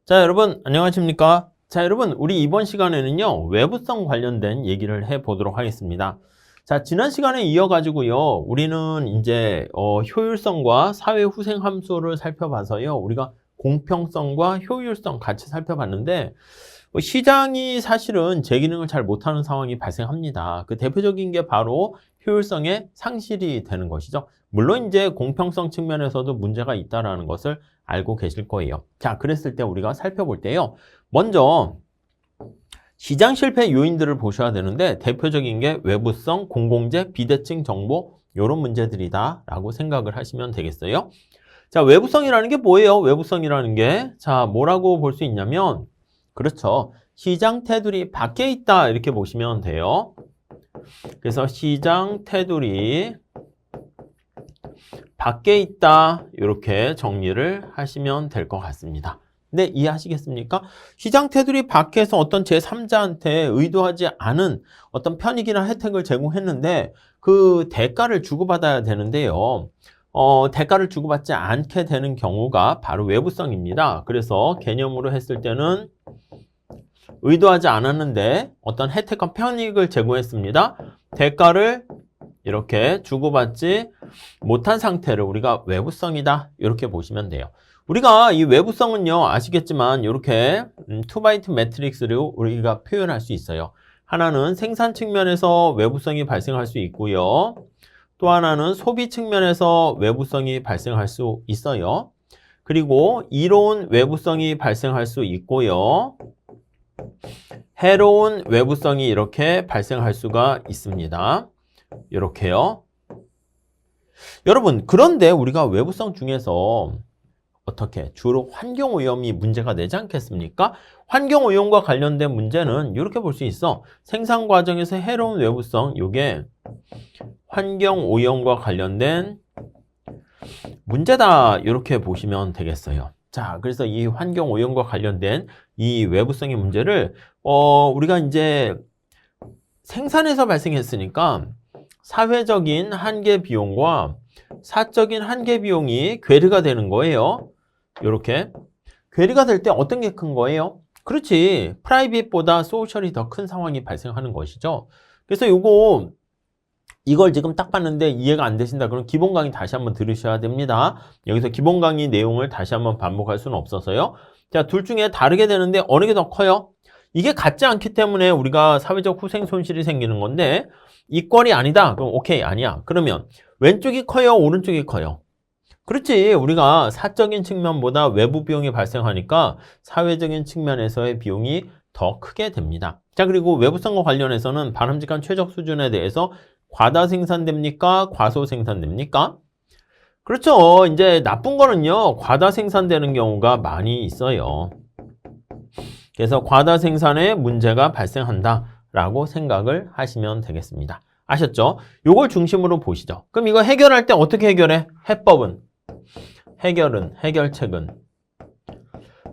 자, 여러분, 안녕하십니까? 자, 여러분, 우리 이번 시간에는요, 외부성 관련된 얘기를 해보도록 하겠습니다. 자, 지난 시간에 이어가지고요, 우리는 이제, 효율성과 사회후생 함수를 살펴봐서요, 우리가 공평성과 효율성 같이 살펴봤는데, 시장이 사실은 제 기능을 잘 못하는 상황이 발생합니다. 그 대표적인 게 바로 효율성의 상실이 되는 것이죠. 물론 이제 공평성 측면에서도 문제가 있다는 것을 알고 계실 거예요. 자, 그랬을 때 우리가 살펴볼 때요. 먼저 시장 실패 요인들을 보셔야 되는데 대표적인 게 외부성, 공공재, 비대칭 정보 이런 문제들이다 라고 생각을 하시면 되겠어요. 자, 외부성이라는 게 뭐예요? 외부성이라는 게 자, 뭐라고 볼 수 있냐면 그렇죠. 시장 테두리 밖에 있다 이렇게 보시면 돼요. 그래서 시장 테두리 밖에 있다 이렇게 정리를 하시면 될 것 같습니다. 네, 이해하시겠습니까? 시장 테두리 밖에서 어떤 제3자한테 의도하지 않은 어떤 편익이나 혜택을 제공했는데 그 대가를 주고받아야 되는데요. 대가를 주고받지 않게 되는 경우가 바로 외부성입니다. 그래서 개념으로 했을 때는 의도하지 않았는데 어떤 혜택과 편익을 제공했습니다. 대가를 이렇게 주고받지 못한 상태를 우리가 외부성이다 이렇게 보시면 돼요. 우리가 이 외부성은요 아시겠지만 이렇게 2x2 매트릭스로 우리가 표현할 수 있어요. 하나는 생산 측면에서 외부성이 발생할 수 있고요. 또 하나는 소비 측면에서 외부성이 발생할 수 있어요. 그리고 이로운 외부성이 발생할 수 있고요. 해로운 외부성이 이렇게 발생할 수가 있습니다. 이렇게요. 여러분, 그런데 우리가 외부성 중에서 어떻게 주로 환경오염이 문제가 되지 않겠습니까? 환경오염과 관련된 문제는 이렇게 볼 수 있어. 생산 과정에서 해로운 외부성, 이게 환경오염과 관련된 문제다 이렇게 보시면 되겠어요. 자, 그래서 이 환경오염과 관련된 이 외부성의 문제를 우리가 이제 생산에서 발생했으니까 사회적인 한계 비용과 사적인 한계 비용이 괴리가 되는 거예요. 이렇게 괴리가 될 때 어떤 게 큰 거예요? 그렇지, 프라이빗보다 소셜이 더 큰 상황이 발생하는 것이죠. 그래서 이걸 지금 딱 봤는데 이해가 안 되신다 그럼 기본 강의 다시 한번 들으셔야 됩니다. 여기서 기본 강의 내용을 다시 한번 반복할 수는 없어서요. 자, 둘 중에 다르게 되는데 어느 게 더 커요? 이게 같지 않기 때문에 우리가 사회적 후생 손실이 생기는 건데 이권이 아니다. 그럼 오케이, 아니야. 그러면 왼쪽이 커요? 오른쪽이 커요? 그렇지. 우리가 사적인 측면보다 외부 비용이 발생하니까 사회적인 측면에서의 비용이 더 크게 됩니다. 자, 그리고 외부성과 관련해서는 바람직한 최적 수준에 대해서 과다 생산됩니까? 과소 생산됩니까? 그렇죠. 이제 나쁜 거는요, 과다 생산되는 경우가 많이 있어요. 그래서 과다 생산에 문제가 발생한다라고 생각을 하시면 되겠습니다. 아셨죠? 요걸 중심으로 보시죠. 그럼 이거 해결할 때 어떻게 해결해? 해법은? 해결책은?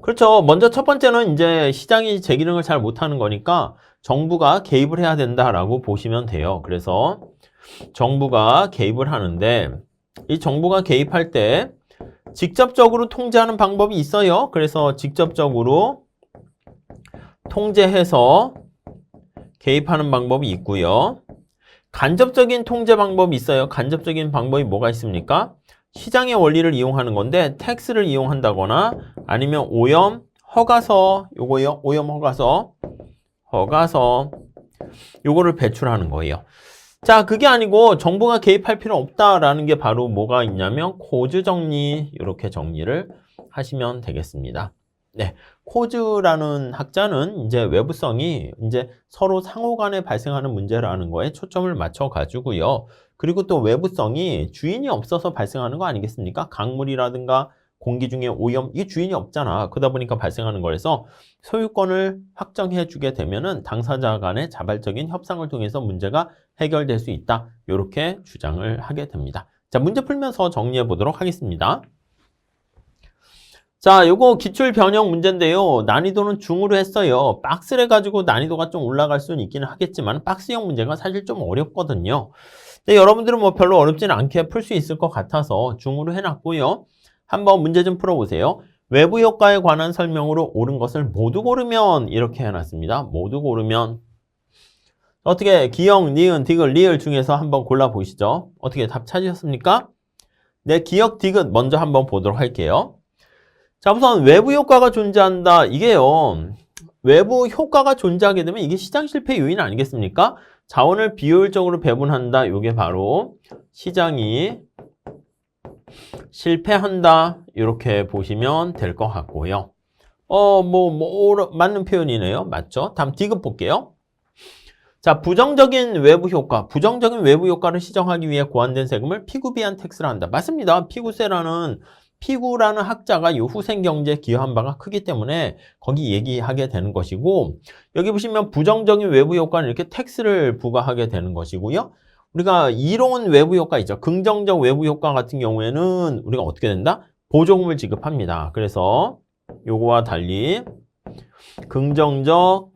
그렇죠. 먼저 첫 번째는 이제 시장이 제 기능을 잘 못하는 거니까 정부가 개입을 해야 된다라고 보시면 돼요. 그래서 정부가 개입을 하는데 이 정부가 개입할 때 직접적으로 통제하는 방법이 있어요. 그래서 직접적으로 통제해서 개입하는 방법이 있고요. 간접적인 통제 방법이 있어요. 간접적인 방법이 뭐가 있습니까? 시장의 원리를 이용하는 건데 텍스를 이용한다거나 아니면 오염 허가서 요거요. 오염 허가서 요거를 배출하는 거예요. 자, 그게 아니고 정부가 개입할 필요 없다라는 게 바로 뭐가 있냐면 코즈 정리 이렇게 정리를 하시면 되겠습니다. 네, 코즈라는 학자는 이제 외부성이 이제 서로 상호 간에 발생하는 문제라는 거에 초점을 맞춰 가지고요. 그리고 또 외부성이 주인이 없어서 발생하는 거 아니겠습니까? 강물이라든가 공기 중에 오염, 이게 주인이 없잖아. 그러다 보니까 발생하는 거라서 소유권을 확정해 주게 되면은 당사자 간의 자발적인 협상을 통해서 문제가 해결될 수 있다. 이렇게 주장을 하게 됩니다. 자, 문제 풀면서 정리해 보도록 하겠습니다. 자, 요거 기출 변형 문제인데요. 난이도는 중으로 했어요. 박스를 가지고 난이도가 좀 올라갈 수는 있기는 하겠지만 박스형 문제가 사실 좀 어렵거든요. 근데 여러분들은 뭐 별로 어렵지는 않게 풀 수 있을 것 같아서 중으로 해놨고요. 한번 문제 좀 풀어보세요. 외부 효과에 관한 설명으로 옳은 것을 모두 고르면 이렇게 해놨습니다. 모두 고르면 어떻게 기역, 니은, 디귿, 리을 중에서 한번 골라보시죠. 어떻게 답 찾으셨습니까? 네, 기역, 디귿 먼저 한번 보도록 할게요. 자, 우선 외부 효과가 존재한다. 이게요. 외부 효과가 존재하게 되면 이게 시장 실패 요인 아니겠습니까? 자원을 비효율적으로 배분한다. 이게 바로 시장이 실패한다. 이렇게 보시면 될 것 같고요. 맞는 표현이네요. 맞죠? 다음 디귿 볼게요. 자, 부정적인 외부 효과. 부정적인 외부 효과를 시정하기 위해 고안된 세금을 피구비한 텍스를 한다. 맞습니다. 피구라는 학자가 이 후생 경제에 기여한 바가 크기 때문에 거기 얘기하게 되는 것이고, 여기 보시면 부정적인 외부 효과는 이렇게 텍스를 부과하게 되는 것이고요. 우리가 이로운 외부 효과 있죠. 긍정적 외부 효과 같은 경우에는 우리가 어떻게 된다? 보조금을 지급합니다. 그래서 요거와 달리 긍정적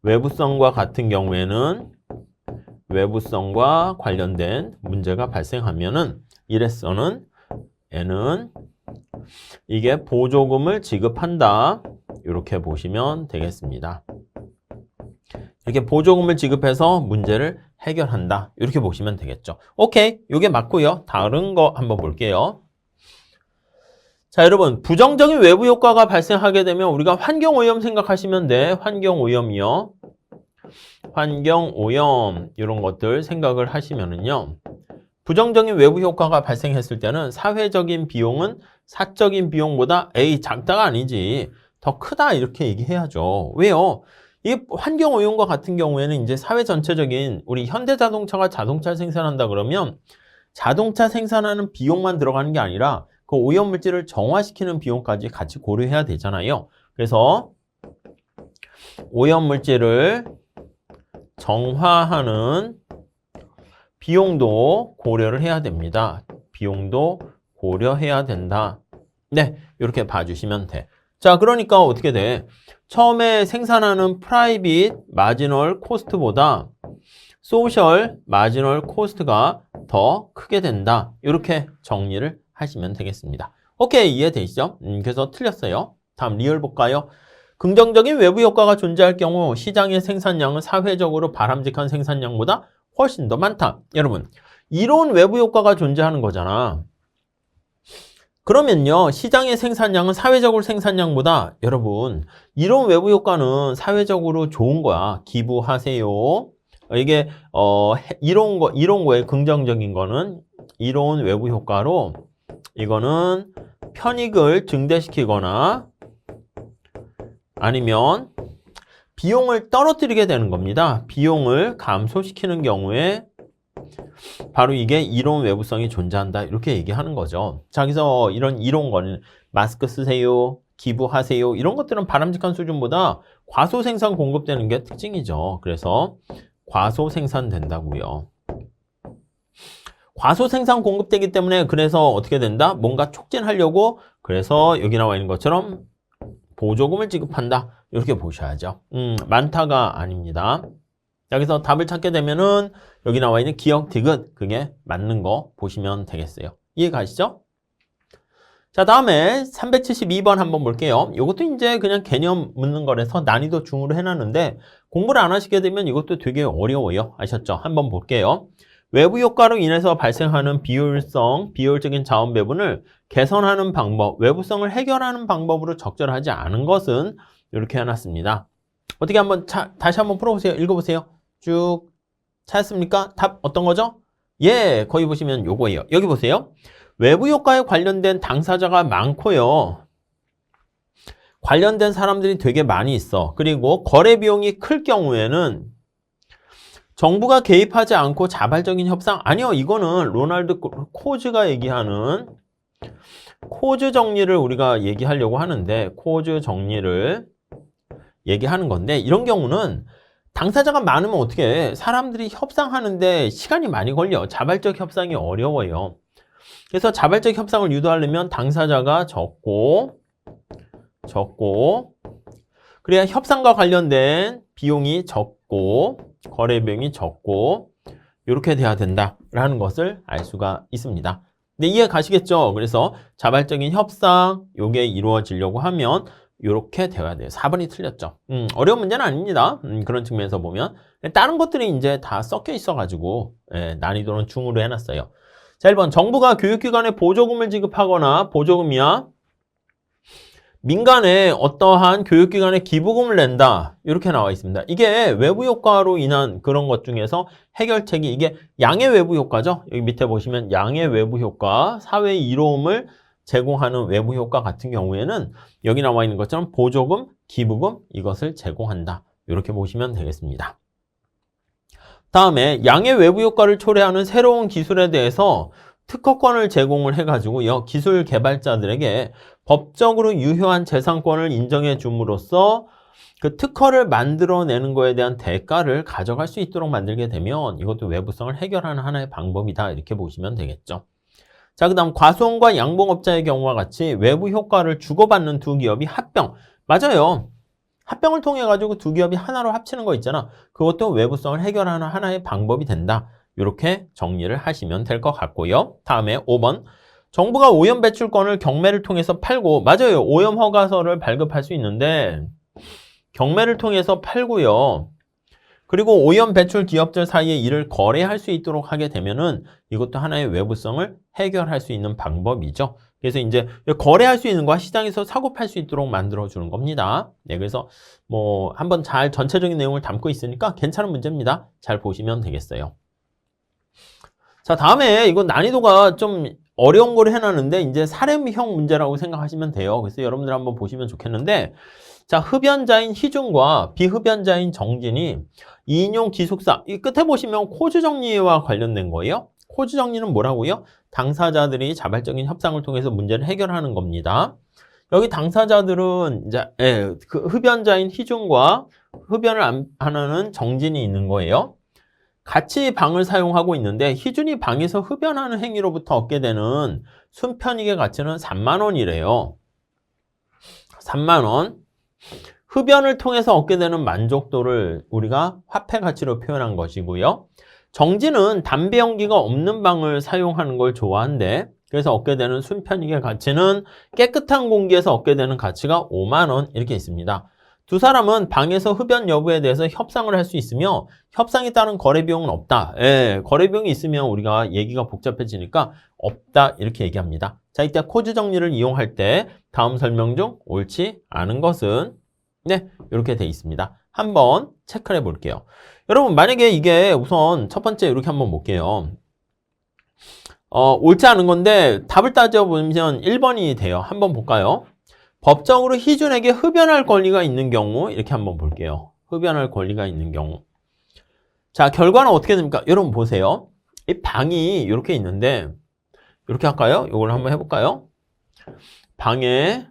외부성과 같은 경우에는 외부성과 관련된 문제가 발생하면은 이래서는 N은 이게 보조금을 지급한다. 이렇게 보시면 되겠습니다. 이렇게 보조금을 지급해서 문제를 해결한다. 이렇게 보시면 되겠죠. 오케이. 이게 맞고요. 다른 거 한번 볼게요. 자, 여러분. 부정적인 외부 효과가 발생하게 되면 우리가 환경오염 생각하시면 돼. 환경오염이요. 환경오염 이런 것들 생각을 하시면은요. 부정적인 외부 효과가 발생했을 때는 사회적인 비용은 사적인 비용보다 작다가 아니지 더 크다 이렇게 얘기해야죠. 왜요? 이 환경오염과 같은 경우에는 이제 사회 전체적인 우리 현대자동차가 자동차를 생산한다 그러면 자동차 생산하는 비용만 들어가는 게 아니라 그 오염물질을 정화시키는 비용까지 같이 고려해야 되잖아요. 그래서 오염물질을 정화하는 비용도 고려를 해야 됩니다. 비용도 고려해야 된다. 네, 이렇게 봐주시면 돼. 자, 그러니까 어떻게 돼? 처음에 생산하는 프라이빗 마지널 코스트보다 소셜 마지널 코스트가 더 크게 된다. 이렇게 정리를 하시면 되겠습니다. 오케이, 이해되시죠? 그래서 틀렸어요. 다음 리얼 볼까요? 긍정적인 외부 효과가 존재할 경우 시장의 생산량은 사회적으로 바람직한 생산량보다 훨씬 더 많다. 여러분, 이런 외부 효과가 존재하는 거잖아. 그러면요, 시장의 생산량은 사회적으로 생산량보다 여러분, 이런 외부 효과는 사회적으로 좋은 거야. 기부하세요. 이게 이런 거에 긍정적인 거는 이런 외부 효과로 이거는 편익을 증대시키거나 아니면 비용을 떨어뜨리게 되는 겁니다. 비용을 감소시키는 경우에 바로 이게 이론 외부성이 존재한다. 이렇게 얘기하는 거죠. 자, 그래서 이런 거는 마스크 쓰세요, 기부하세요. 이런 것들은 바람직한 수준보다 과소 생산 공급되는 게 특징이죠. 그래서 과소 생산된다고요. 과소 생산 공급되기 때문에 그래서 어떻게 된다? 뭔가 촉진하려고 그래서 여기 나와 있는 것처럼 보조금을 지급한다. 이렇게 보셔야죠. 많다가 아닙니다. 여기서 답을 찾게 되면은 여기 나와 있는 기역, 디귿 그게 맞는 거 보시면 되겠어요. 이해 가시죠? 자, 다음에 372번 한번 볼게요. 이것도 이제 그냥 개념 묻는 거라서 난이도 중으로 해놨는데 공부를 안 하시게 되면 이것도 되게 어려워요. 아셨죠? 한번 볼게요. 외부 효과로 인해서 발생하는 비효율적인 자원 배분을 개선하는 방법, 외부성을 해결하는 방법으로 적절하지 않은 것은 이렇게 해놨습니다. 어떻게 한번 다시 한번 풀어보세요. 읽어보세요. 쭉 찾았습니까? 답 어떤 거죠? 예, 거기 보시면 요거예요. 여기 보세요. 외부 효과에 관련된 당사자가 많고요. 관련된 사람들이 되게 많이 있어. 그리고 거래 비용이 클 경우에는 정부가 개입하지 않고 자발적인 협상? 아니요, 이거는 로널드 코즈가 얘기하는 코즈 정리를 우리가 얘기하려고 하는데 코즈 정리를 얘기하는 건데 이런 경우는 당사자가 많으면 어떻게 해? 사람들이 협상하는데 시간이 많이 걸려. 자발적 협상이 어려워요. 그래서 자발적 협상을 유도하려면 당사자가 적고 그래야 협상과 관련된 비용이 적고 거래 비용이 적고 이렇게 돼야 된다라는 것을 알 수가 있습니다. 네, 이해 가시겠죠? 그래서 자발적인 협상, 요게 이루어지려고 하면 요렇게 되어야 돼요. 4번이 틀렸죠. 어려운 문제는 아닙니다. 그런 측면에서 보면. 다른 것들이 이제 다 섞여 있어가지고, 예, 난이도는 중으로 해놨어요. 자, 1번. 정부가 교육기관에 보조금을 지급하거나, 보조금이야. 민간에 어떠한 교육기관에 기부금을 낸다. 이렇게 나와 있습니다. 이게 외부 효과로 인한 그런 것 중에서 해결책이 이게 양의 외부 효과죠. 여기 밑에 보시면 양의 외부 효과, 사회의 이로움을 제공하는 외부 효과 같은 경우에는 여기 나와 있는 것처럼 보조금, 기부금 이것을 제공한다. 이렇게 보시면 되겠습니다. 다음에 양의 외부 효과를 초래하는 새로운 기술에 대해서 특허권을 제공을 해가지고 기술 개발자들에게 법적으로 유효한 재산권을 인정해 줌으로써 그 특허를 만들어내는 거에 대한 대가를 가져갈 수 있도록 만들게 되면 이것도 외부성을 해결하는 하나의 방법이다. 이렇게 보시면 되겠죠. 자, 그 다음 과수원과 양봉업자의 경우와 같이 외부 효과를 주고받는 두 기업이 합병. 맞아요. 합병을 통해 가지고 두 기업이 하나로 합치는 거 있잖아. 그것도 외부성을 해결하는 하나의 방법이 된다. 이렇게 정리를 하시면 될 것 같고요. 다음에 5번. 정부가 오염 배출권을 경매를 통해서 팔고, 맞아요. 오염 허가서를 발급할 수 있는데 경매를 통해서 팔고요. 그리고 오염 배출 기업들 사이에 이를 거래할 수 있도록 하게 되면은 이것도 하나의 외부성을 해결할 수 있는 방법이죠. 그래서 이제 거래할 수 있는 거 시장에서 사고 팔 수 있도록 만들어 주는 겁니다. 네, 그래서 뭐 한번 잘 전체적인 내용을 담고 있으니까 괜찮은 문제입니다. 잘 보시면 되겠어요. 자, 다음에 이건 난이도가 좀 어려운 걸 해놨는데 이제 사례형 문제라고 생각하시면 돼요. 그래서 여러분들 한번 보시면 좋겠는데, 자, 흡연자인 희준과 비흡연자인 정진이 이인용 기숙사, 이 끝에 보시면 코즈 정리와 관련된 거예요. 코즈 정리는 뭐라고요? 당사자들이 자발적인 협상을 통해서 문제를 해결하는 겁니다. 여기 당사자들은 이제 그 흡연자인 희준과 흡연을 안 하는 정진이 있는 거예요. 같이 방을 사용하고 있는데 희준이 방에서 흡연하는 행위로부터 얻게 되는 순편익의 가치는 3만 원이래요. 3만 원. 흡연을 통해서 얻게 되는 만족도를 우리가 화폐 가치로 표현한 것이고요. 정진은 담배 연기가 없는 방을 사용하는 걸 좋아한대. 그래서 얻게 되는 순편익의 가치는 깨끗한 공기에서 얻게 되는 가치가 5만 원 이렇게 있습니다. 두 사람은 방에서 흡연 여부에 대해서 협상을 할 수 있으며 협상에 따른 거래 비용은 없다. 예, 거래 비용이 있으면 우리가 얘기가 복잡해지니까 없다 이렇게 얘기합니다. 자, 이때 코즈 정리를 이용할 때 다음 설명 중 옳지 않은 것은 네, 이렇게 돼 있습니다. 한번 체크를 해볼게요. 여러분 만약에 이게 우선 첫 번째 이렇게 한번 볼게요. 옳지 않은 건데 답을 따져보면 1번이 돼요. 한번 볼까요? 법적으로 희준에게 흡연할 권리가 있는 경우 이렇게 한번 볼게요. 흡연할 권리가 있는 경우. 자, 결과는 어떻게 됩니까? 여러분 보세요. 이 방이 이렇게 있는데 이렇게 할까요? 이걸 한번 해볼까요? 방에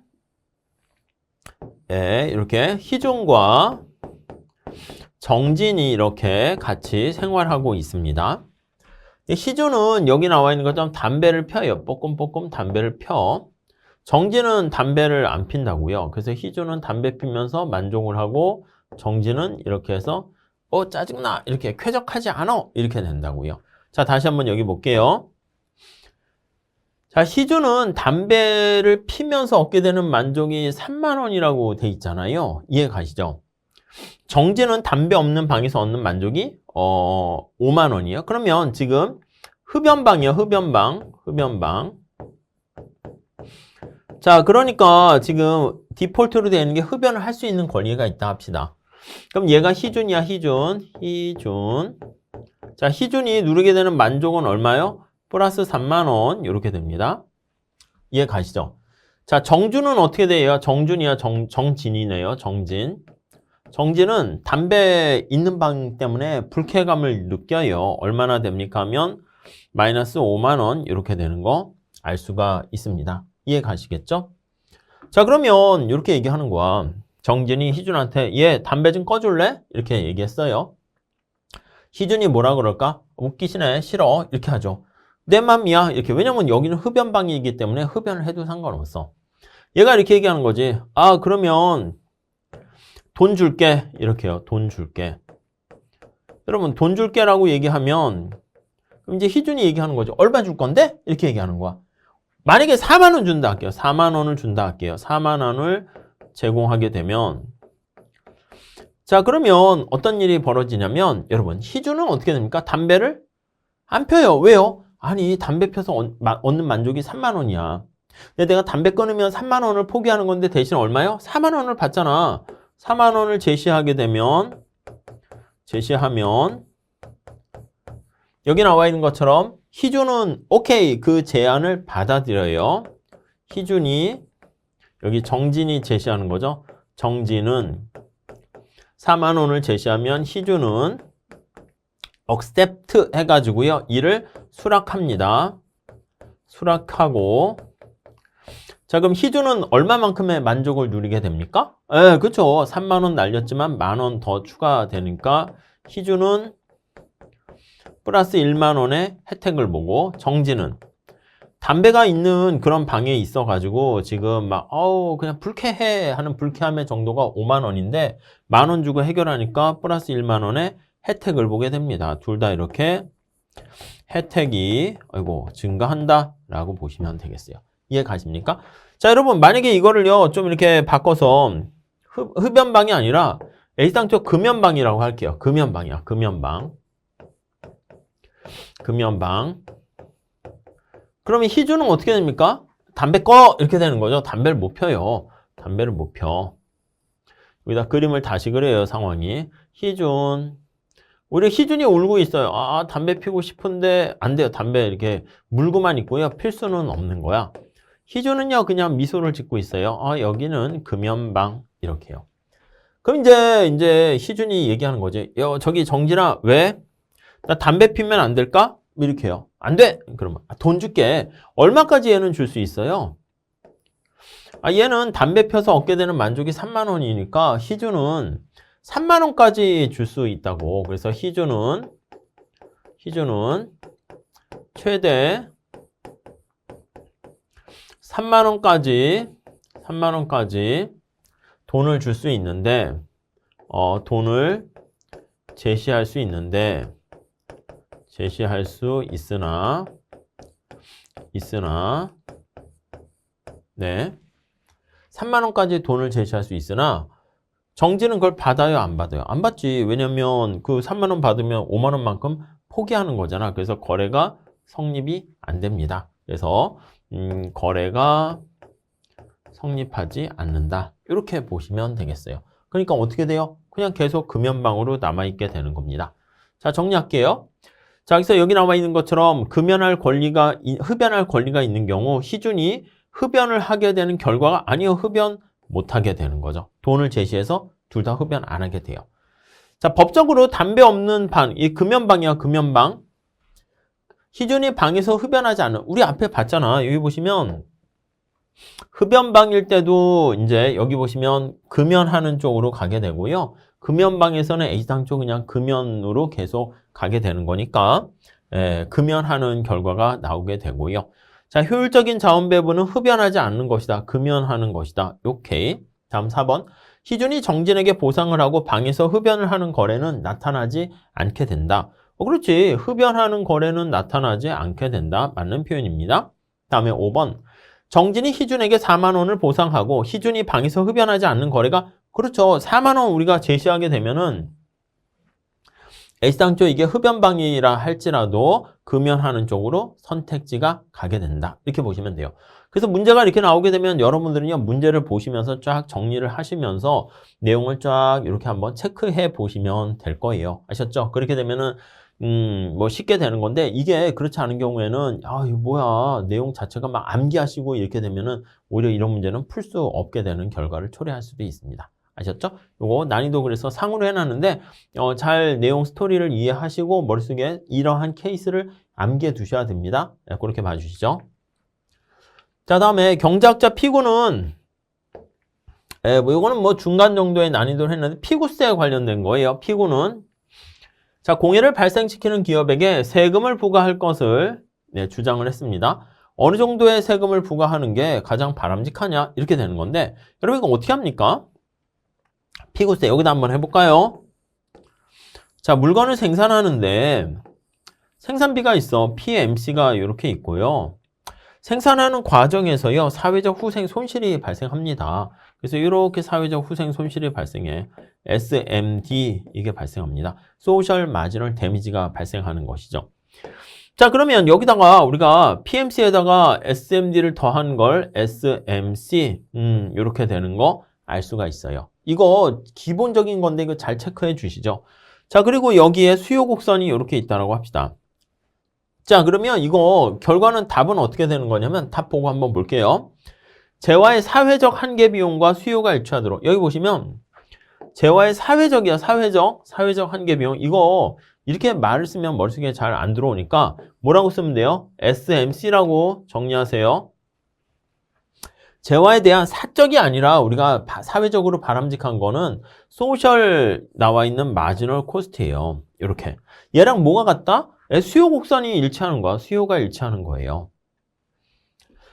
이렇게 희준과 정진이 이렇게 같이 생활하고 있습니다. 희준은 여기 나와 있는 것처럼 담배를 펴요. 뽀꼼뽀꼼 담배를 펴. 정진은 담배를 안 핀다고요. 그래서 희준은 담배 피면서 만족을 하고 정진은 이렇게 해서 짜증나 이렇게 쾌적하지 않아 이렇게 된다고요. 자, 다시 한번 여기 볼게요. 자, 희준은 담배를 피면서 얻게 되는 만족이 3만 원이라고 돼 있잖아요. 이해 가시죠? 정진은 담배 없는 방에서 얻는 만족이 5만 원이에요. 그러면 지금 흡연방이요. 흡연방. 자, 그러니까 지금 디폴트로 되어 있는 게 흡연을 할 수 있는 권리가 있다 합시다. 그럼 얘가 희준이야, 희준. 자, 희준이 누리게 되는 만족은 얼마요? 플러스 3만 원 이렇게 됩니다. 이해 가시죠? 자, 정준은 어떻게 돼요? 정준이야, 정진이네요. 정진은 담배 있는 방 때문에 불쾌감을 느껴요. 얼마나 됩니까 하면 마이너스 5만 원 이렇게 되는 거 알 수가 있습니다. 이해 가시겠죠? 자, 그러면 이렇게 얘기하는 거야. 정진이 희준한테 얘 담배 좀 꺼줄래? 이렇게 얘기했어요. 희준이 뭐라 그럴까? 웃기시네, 싫어 이렇게 하죠. 내 맘이야 이렇게. 왜냐면 여기는 흡연방이기 때문에 흡연을 해도 상관없어. 얘가 이렇게 얘기하는 거지. 아, 그러면 돈 줄게 이렇게요. 돈 줄게. 여러분 돈 줄게라고 얘기하면 그럼 이제 희준이 얘기하는 거죠. 얼마 줄 건데? 이렇게 얘기하는 거야. 만약에 4만 원 준다 할게요. 4만 원을 준다 할게요. 4만 원을 제공하게 되면 자, 그러면 어떤 일이 벌어지냐면 여러분, 희준은 어떻게 됩니까? 담배를 안 펴요. 왜요? 아니, 담배 펴서 얻는 만족이 3만 원이야. 근데 내가 담배 끊으면 3만 원을 포기하는 건데 대신 얼마요? 4만 원을 받잖아. 4만 원을 제시하면 여기 나와 있는 것처럼 희준은 오케이 그 제안을 받아들여요. 희준이 여기 정진이 제시하는 거죠. 정진은 4만 원을 제시하면 희준은 accept 해가지고요. 이를 수락합니다. 수락하고 자, 그럼 희준은 얼마만큼의 만족을 누리게 됩니까? 예, 그쵸. 3만 원 날렸지만 만 원 더 추가되니까 희준은 플러스 1만 원의 혜택을 보고 정진은 담배가 있는 그런 방에 있어가지고 지금 막 그냥 불쾌해 하는 불쾌함의 정도가 5만 원인데 만 원 주고 해결하니까 플러스 1만 원의 혜택을 보게 됩니다. 둘 다 이렇게 혜택이 증가한다 라고 보시면 되겠어요. 이해 가십니까? 자, 여러분 만약에 이거를요 좀 이렇게 바꿔서 흡연방이 아니라 A상쪽 금연방이라고 할게요. 금연방이야. 금연방. 그러면 희준은 어떻게 됩니까? 담배 꺼! 이렇게 되는 거죠. 담배를 못 펴요. 담배를 못 펴. 여기다 그림을 다시 그려요. 상황이. 우리 희준이 울고 있어요. 담배 피고 싶은데 안 돼요. 담배 이렇게 물고만 있고요. 필 수는 없는 거야. 희준은요 그냥 미소를 짓고 있어요. 여기는 금연방 이렇게요. 그럼 이제 희준이 얘기하는 거지. 저기 정진아 왜? 나 담배 피면 안 될까? 이렇게 해요. 안 돼! 그러면 돈 줄게. 얼마까지 얘는 줄 수 있어요? 얘는 담배 펴서 얻게 되는 만족이 3만 원이니까 희준은 3만 원까지 줄 수 있다고. 그래서 희준은 최대 3만 원까지 돈을 줄 수 있는데 돈을 제시할 수 있으나 네. 3만 원까지 돈을 제시할 수 있으나 정진은 그걸 받아요, 안 받아요? 안 받지. 왜냐면 그 3만 원 받으면 5만 원만큼 포기하는 거잖아. 그래서 거래가 성립이 안 됩니다. 그래서 거래가 성립하지 않는다. 이렇게 보시면 되겠어요. 그러니까 어떻게 돼요? 그냥 계속 금연방으로 남아있게 되는 겁니다. 자, 정리할게요. 자, 그래서 여기 나와 있는 것처럼 흡연할 권리가 있는 경우 희준이 흡연을 하게 되는 결과가 아니요, 흡연 못하게 되는 거죠. 돈을 제시해서 둘 다 흡연 안 하게 돼요. 자, 법적으로 담배 없는 방, 이 금연방이야, 금연방. 희준이 방에서 흡연하지 않는, 우리 앞에 봤잖아. 여기 보시면 흡연방일 때도 이제 여기 보시면 금연하는 쪽으로 가게 되고요. 금연방에서는 A상 쪽 그냥 금연으로 계속 가게 되는 거니까 금연하는 결과가 나오게 되고요. 자, 효율적인 자원 배분은 흡연하지 않는 것이다. 금연하는 것이다. 오케이. 다음 4번. 희준이 정진에게 보상을 하고 방에서 흡연을 하는 거래는 나타나지 않게 된다. 그렇지. 흡연하는 거래는 나타나지 않게 된다. 맞는 표현입니다. 다음에 5번. 정진이 희준에게 4만 원을 보상하고 희준이 방에서 흡연하지 않는 거래가 그렇죠. 4만 원 우리가 제시하게 되면은 A상조 이게 흡연방이라 할지라도 금연하는 쪽으로 선택지가 가게 된다. 이렇게 보시면 돼요. 그래서 문제가 이렇게 나오게 되면 여러분들은요, 문제를 보시면서 쫙 정리를 하시면서 내용을 쫙 이렇게 한번 체크해 보시면 될 거예요. 아셨죠? 그렇게 되면은 뭐 쉽게 되는 건데 이게 그렇지 않은 경우에는 이거 뭐야 내용 자체가 막 암기하시고 이렇게 되면은 오히려 이런 문제는 풀 수 없게 되는 결과를 초래할 수도 있습니다. 아셨죠? 요거 난이도 그래서 상으로 해놨는데 잘 내용 스토리를 이해하시고 머릿속에 이러한 케이스를 암기해 두셔야 됩니다. 그렇게 봐주시죠. 자, 다음에 경제학자 피고는 뭐 요거는 뭐 중간 정도의 난이도를 했는데 피고세에 관련된 거예요. 피고는 자, 공해를 발생시키는 기업에게 세금을 부과할 것을 주장을 했습니다. 어느 정도의 세금을 부과하는 게 가장 바람직하냐 이렇게 되는 건데 여러분 이거 어떻게 합니까? 피고세 여기다 한번 해볼까요? 자, 물건을 생산하는데 생산비가 있어. PMC가 이렇게 있고요. 생산하는 과정에서요, 사회적 후생 손실이 발생합니다. 그래서 이렇게 사회적 후생 손실이 발생해 SMD 이게 발생합니다. 소셜 마지널 데미지가 발생하는 것이죠. 자, 그러면 여기다가 우리가 PMC에다가 SMD를 더한 걸 SMC 이렇게 되는 거 알 수가 있어요. 이거 기본적인 건데 이거 잘 체크해 주시죠. 자, 그리고 여기에 수요 곡선이 이렇게 있다라고 합시다. 자, 그러면 이거 결과는 답은 어떻게 되는 거냐면 답 보고 한번 볼게요. 재화의 사회적 한계 비용과 수요가 일치하도록 여기 보시면 재화의 사회적이야. 사회적 한계 비용. 이거 이렇게 말을 쓰면 머릿속에 잘 안 들어오니까 뭐라고 쓰면 돼요? SMC라고 정리하세요. 재화에 대한 사적이 아니라 우리가 사회적으로 바람직한 거는 소셜 나와 있는 마지널 코스트예요. 이렇게. 얘랑 뭐가 같다? 수요 곡선이 일치하는 거야. 수요가 일치하는 거예요.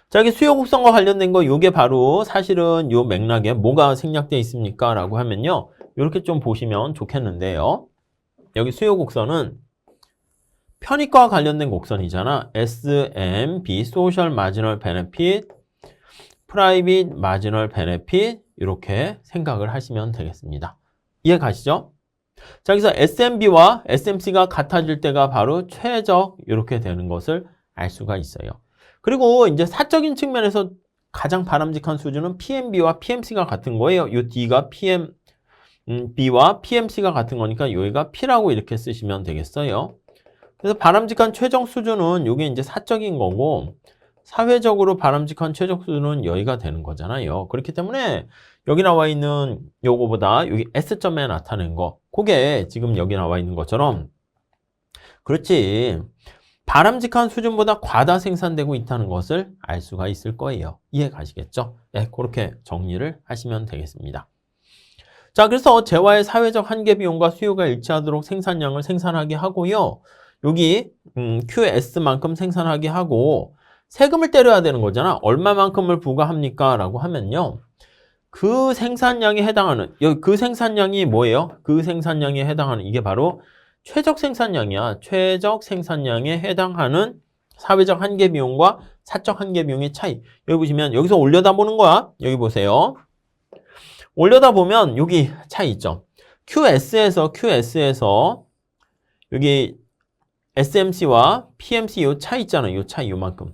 자, 여기 수요 곡선과 관련된 거 요게 바로 사실은 요 맥락에 뭐가 생략되어 있습니까? 라고 하면요. 이렇게 좀 보시면 좋겠는데요. 여기 수요 곡선은 편익과 관련된 곡선이잖아. SMB, Social Marginal Benefit, Private Marginal Benefit 이렇게 생각을 하시면 되겠습니다. 이해 가시죠? 자, 여기서 SMB와 SMC가 같아질 때가 바로 최적 이렇게 되는 것을 알 수가 있어요. 그리고 이제 사적인 측면에서 가장 바람직한 수준은 PMB와 PMC가 같은 거예요. 이 D가 B와 PMC가 같은 거니까 여기가 P라고 이렇게 쓰시면 되겠어요. 그래서 바람직한 최종 수준은 이게 이제 사적인 거고 사회적으로 바람직한 최종 수준은 여기가 되는 거잖아요. 그렇기 때문에 여기 나와 있는 요거보다 여기 S점에 나타낸 거 그게 지금 여기 나와 있는 것처럼 그렇지 바람직한 수준보다 과다 생산되고 있다는 것을 알 수가 있을 거예요. 이해 가시겠죠? 네, 그렇게 정리를 하시면 되겠습니다. 자, 그래서 재화의 사회적 한계 비용과 수요가 일치하도록 생산량을 생산하게 하고요. 여기 QS만큼 생산하게 하고 세금을 때려야 되는 거잖아. 얼마만큼을 부과합니까? 라고 하면요. 그 생산량에 해당하는 그 생산량이 뭐예요? 그 생산량에 해당하는 이게 바로 최적 생산량이야. 최적 생산량에 해당하는 사회적 한계 비용과 사적 한계 비용의 차이. 여기 보시면 여기서 올려다 보는 거야. 여기 보세요. 올려다 보면 여기 차이 있죠. QS에서 여기 SMC와 PMC 요 차이 있잖아요. 요 차이 요만큼.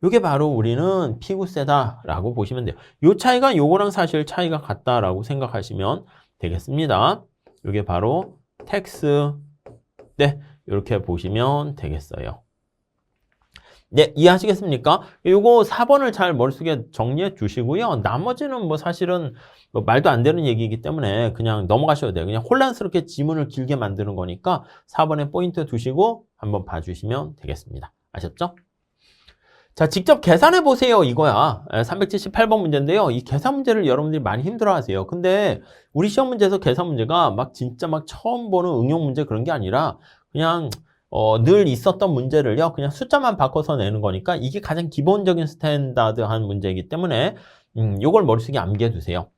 요게 바로 우리는 피구세다라고 보시면 돼요. 요 차이가 요거랑 사실 차이가 같다라고 생각하시면 되겠습니다. 요게 바로 텍스. 네, 이렇게 보시면 되겠어요. 네, 이해하시겠습니까? 요거 4번을 잘 머릿속에 정리해 주시고요. 나머지는 뭐 사실은 뭐 말도 안 되는 얘기이기 때문에 그냥 넘어가셔도 돼요. 그냥 혼란스럽게 지문을 길게 만드는 거니까 4번에 포인트 두시고 한번 봐주시면 되겠습니다. 아셨죠? 자, 직접 계산해 보세요. 이거야. 378번 문제인데요. 이 계산 문제를 여러분들이 많이 힘들어 하세요. 근데 우리 시험 문제에서 계산 문제가 막 진짜 막 처음 보는 응용 문제 그런 게 아니라 그냥 늘 있었던 문제를요. 그냥 숫자만 바꿔서 내는 거니까 이게 가장 기본적인 스탠다드한 문제이기 때문에 요걸 머릿속에 암기해 두세요.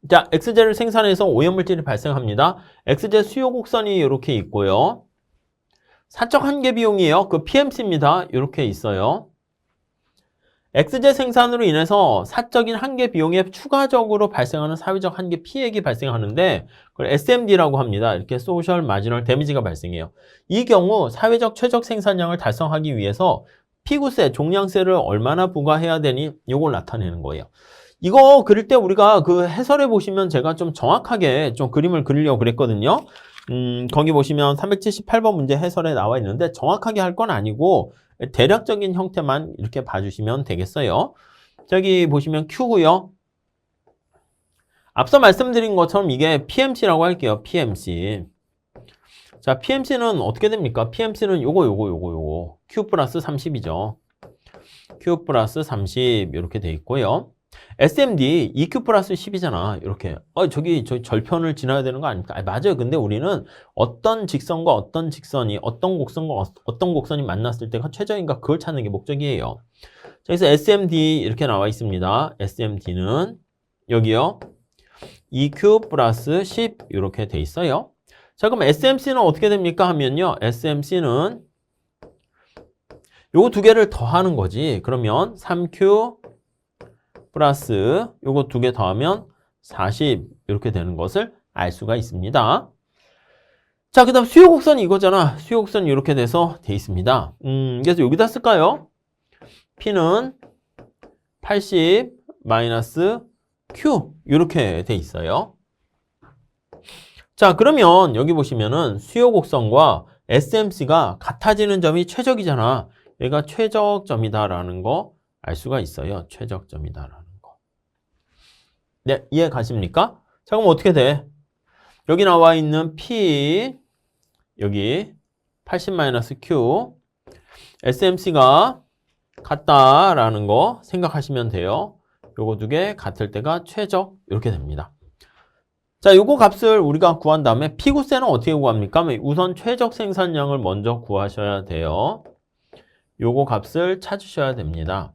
자, X제를 생산해서 오염물질이 발생합니다. X제 수요 곡선이 이렇게 있고요. 사적 한계 비용이에요. 그 PMC입니다. 이렇게 있어요. X제 생산으로 인해서 사적인 한계 비용에 추가적으로 발생하는 사회적 한계 피해액이 발생하는데 그걸 SMD라고 합니다. 이렇게 소셜 마지널 데미지가 발생해요. 이 경우 사회적 최적 생산량을 달성하기 위해서 피구세, 종량세를 얼마나 부과해야 되니 이걸 나타내는 거예요. 이거 그릴 때 우리가 그 해설해 보시면 제가 좀 정확하게 좀 그림을 그리려고 그랬거든요. 거기 보시면 378번 문제 해설에 나와 있는데 정확하게 할 건 아니고 대략적인 형태만 이렇게 봐주시면 되겠어요. 저기 보시면 Q고요. 앞서 말씀드린 것처럼 이게 PMC라고 할게요. PMC. 자, PMC는 어떻게 됩니까? PMC는 요거. Q 플러스 30이죠. Q 플러스 30 이렇게 돼 있고요. SMD EQ 플러스 10이잖아. 이렇게. 저기 절편을 지나야 되는 거 아닙니까? 맞아요. 근데 우리는 어떤 직선과 어떤 직선이, 어떤 곡선과 어떤 곡선이 만났을 때가 최저인가 그걸 찾는 게 목적이에요. 자, 그래서 SMD 이렇게 나와 있습니다. SMD는 여기요. EQ 플러스 10 이렇게 돼 있어요. 자, 그럼 SMC는 어떻게 됩니까? 하면요. SMC는 요거 두 개를 더하는 거지. 그러면 3Q 플러스 요거 두 개 더하면 40 이렇게 되는 것을 알 수가 있습니다. 자, 그 다음 수요곡선이 이거잖아. 수요곡선이 이렇게 돼서 돼 있습니다. 그래서 여기다 쓸까요? P는 80 마이너스 Q 이렇게 돼 있어요. 자, 그러면 여기 보시면은 수요곡선과 SMC가 같아지는 점이 최적이잖아. 얘가 최적점이다라는 거 알 수가 있어요. 최적점이다라는 거. 네, 이해 가십니까? 자, 그럼 어떻게 돼? 여기 나와 있는 P, 여기 80-Q, SMC가 같다라는 거 생각하시면 돼요. 요거 두 개 같을 때가 최적 이렇게 됩니다. 자, 요거 값을 우리가 구한 다음에 P구세는 어떻게 구합니까? 우선 최적 생산량을 먼저 구하셔야 돼요. 요거 값을 찾으셔야 됩니다.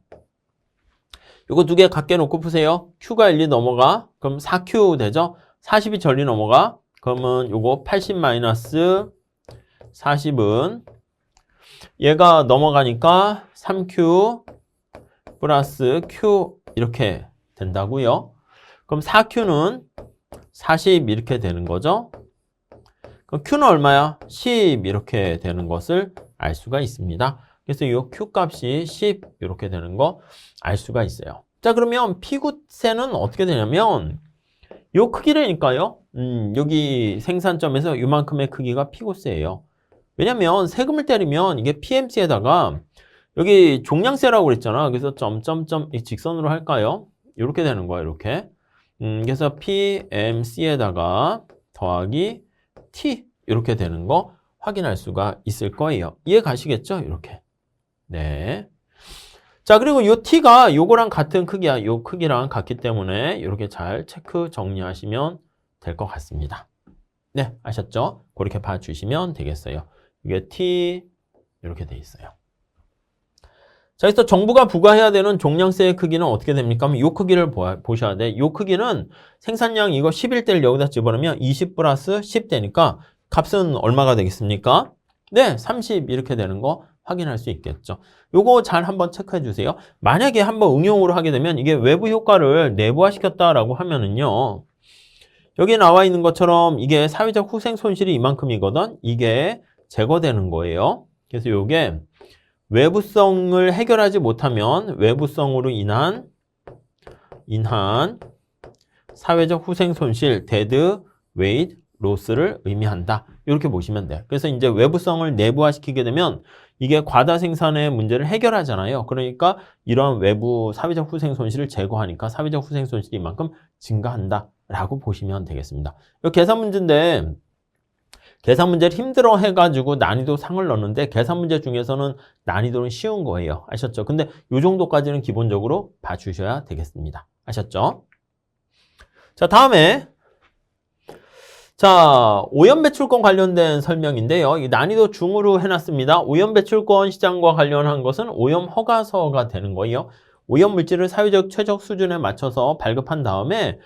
요거 두 개 같게 놓고 푸세요. Q가 1, 2 넘어가. 그럼 4Q 되죠? 40이 전리 넘어가. 그러면 요거 80-40은 얘가 넘어가니까 3Q 플러스 Q 이렇게 된다고요. 그럼 4Q는 40 이렇게 되는 거죠. 그럼 Q는 얼마야? 10 이렇게 되는 것을 알 수가 있습니다. 그래서 이 Q 값이 10 이렇게 되는 거 알 수가 있어요. 자, 그러면 P구세는 어떻게 되냐면 이 크기라니까요. 여기 생산점에서 이만큼의 크기가 P구세예요. 왜냐면 세금을 때리면 이게 PMC에다가 여기 종량세라고 그랬잖아. 그래서 점점점 직선으로 할까요? 이렇게 되는 거야, 이렇게. 그래서 PMC에다가 더하기 T 이렇게 되는 거 확인할 수가 있을 거예요. 이해 가시겠죠? 이렇게. 네. 자, 그리고 이 T가 요거랑 같은 크기야. 요 크기랑 같기 때문에 이렇게 잘 체크 정리하시면 될 것 같습니다. 네, 아셨죠? 그렇게 봐주시면 되겠어요. 이게 T 이렇게 돼 있어요. 자, 그래서 정부가 부과해야 되는 종량세의 크기는 어떻게 됩니까? 이 크기를 보셔야 돼. 이 크기는 생산량 이거 11대를 여기다 집어넣으면 20 플러스 10 되니까 값은 얼마가 되겠습니까? 네, 30 이렇게 되는 거 확인할 수 있겠죠. 요거 잘 한번 체크해 주세요. 만약에 한번 응용으로 하게 되면 이게 외부 효과를 내부화시켰다라고 하면은요. 여기 나와 있는 것처럼 이게 사회적 후생 손실이 이만큼이거든. 이게 제거되는 거예요. 그래서 요게 외부성을 해결하지 못하면 외부성으로 인한 사회적 후생 손실, 데드 웨이트 로스를 의미한다. 이렇게 보시면 돼요. 그래서 이제 외부성을 내부화시키게 되면 이게 과다 생산의 문제를 해결하잖아요. 그러니까 이런 외부 사회적 후생 손실을 제거하니까 사회적 후생 손실이 이만큼 증가한다라고 보시면 되겠습니다. 이 계산 문제인데 계산 문제를 힘들어 해가지고 난이도 상을 넣는데 계산 문제 중에서는 난이도는 쉬운 거예요. 아셨죠? 근데 이 정도까지는 기본적으로 봐주셔야 되겠습니다. 아셨죠? 자, 다음에 자, 오염배출권 관련된 설명인데요. 이 난이도 중으로 해놨습니다. 오염배출권 시장과 관련한 것은 오염허가서가 되는 거예요. 오염물질을 사회적 최적 수준에 맞춰서 발급한 다음에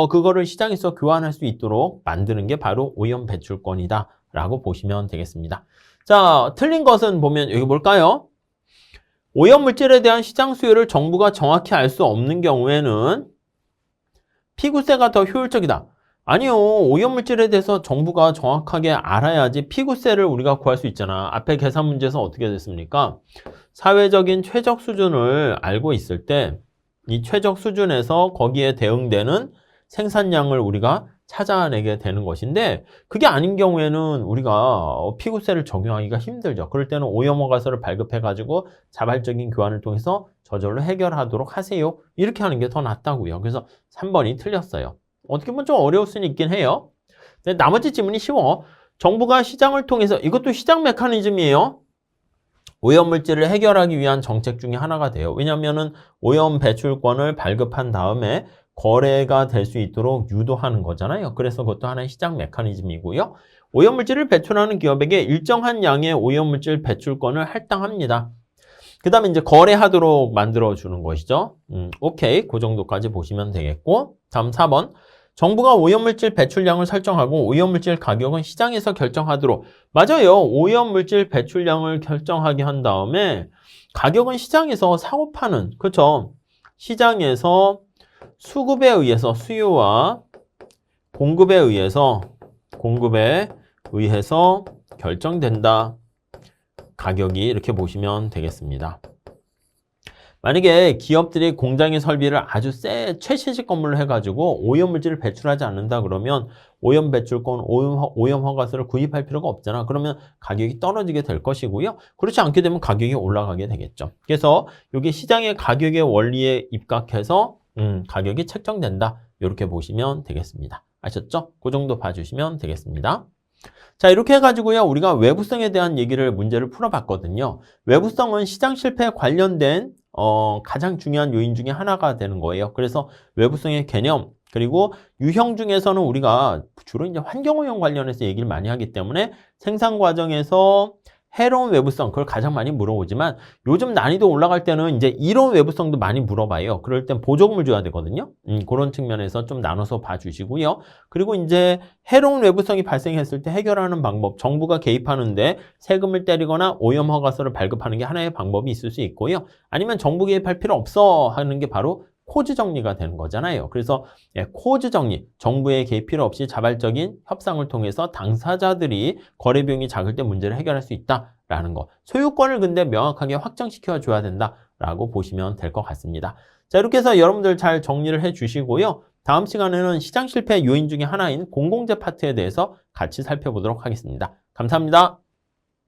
그거를 시장에서 교환할 수 있도록 만드는 게 바로 오염배출권이다 라고 보시면 되겠습니다. 자, 틀린 것은 보면 여기 뭘까요? 오염물질에 대한 시장 수요를 정부가 정확히 알 수 없는 경우에는 피구세가 더 효율적이다. 아니요. 오염물질에 대해서 정부가 정확하게 알아야지 피구세를 우리가 구할 수 있잖아. 앞에 계산 문제에서 어떻게 됐습니까? 사회적인 최적 수준을 알고 있을 때 이 최적 수준에서 거기에 대응되는 생산량을 우리가 찾아내게 되는 것인데 그게 아닌 경우에는 우리가 피구세를 적용하기가 힘들죠. 그럴 때는 오염허가서를 발급해가지고 자발적인 교환을 통해서 저절로 해결하도록 하세요. 이렇게 하는 게 더 낫다고요. 그래서 3번이 틀렸어요. 어떻게 보면 좀 어려울 수는 있긴 해요. 근데 나머지 지문이 쉬워. 정부가 시장을 통해서 이것도 시장 메커니즘이에요. 오염물질을 해결하기 위한 정책 중에 하나가 돼요. 왜냐하면 오염 배출권을 발급한 다음에 거래가 될 수 있도록 유도하는 거잖아요. 그래서 그것도 하나의 시장 메커니즘이고요. 오염물질을 배출하는 기업에게 일정한 양의 오염물질 배출권을 할당합니다. 그 다음에 이제 거래하도록 만들어주는 것이죠. 오케이. 그 정도까지 보시면 되겠고. 다음 4번. 정부가 오염물질 배출량을 설정하고 오염물질 가격은 시장에서 결정하도록. 맞아요. 오염물질 배출량을 결정하게 한 다음에 가격은 시장에서 사고 파는, 그렇죠? 시장에서 수급에 의해서 수요와 공급에 의해서 결정된다. 가격이 이렇게 보시면 되겠습니다. 만약에 기업들이 공장의 설비를 아주 최신식 건물로 해가지고 오염물질을 배출하지 않는다 그러면 오염 배출권, 오염 허가서를 구입할 필요가 없잖아. 그러면 가격이 떨어지게 될 것이고요. 그렇지 않게 되면 가격이 올라가게 되겠죠. 그래서 이게 시장의 가격의 원리에 입각해서 가격이 책정된다. 이렇게 보시면 되겠습니다. 아셨죠? 그 정도 봐주시면 되겠습니다. 자, 이렇게 해가지고요. 우리가 외부성에 대한 문제를 풀어봤거든요. 외부성은 시장 실패에 관련된 가장 중요한 요인 중에 하나가 되는 거예요. 그래서 외부성의 개념, 그리고 유형 중에서는 우리가 주로 이제 환경오염 관련해서 얘기를 많이 하기 때문에 생산 과정에서 해로운 외부성, 그걸 가장 많이 물어보지만 요즘 난이도 올라갈 때는 이제 이론 외부성도 많이 물어봐요. 그럴 땐 보조금을 줘야 되거든요. 그런 측면에서 좀 나눠서 봐주시고요. 그리고 이제 해로운 외부성이 발생했을 때 해결하는 방법, 정부가 개입하는데 세금을 때리거나 오염 허가서를 발급하는 게 하나의 방법이 있을 수 있고요. 아니면 정부 개입할 필요 없어 하는 게 바로 코즈 정리가 되는 거잖아요. 그래서 코즈 정리, 정부의 개입 필요 없이 자발적인 협상을 통해서 당사자들이 거래 비용이 작을 때 문제를 해결할 수 있다라는 거. 소유권을 근데 명확하게 확정시켜 줘야 된다라고 보시면 될 것 같습니다. 자, 이렇게 해서 여러분들 잘 정리를 해 주시고요. 다음 시간에는 시장 실패 요인 중에 하나인 공공재 파트에 대해서 같이 살펴보도록 하겠습니다. 감사합니다.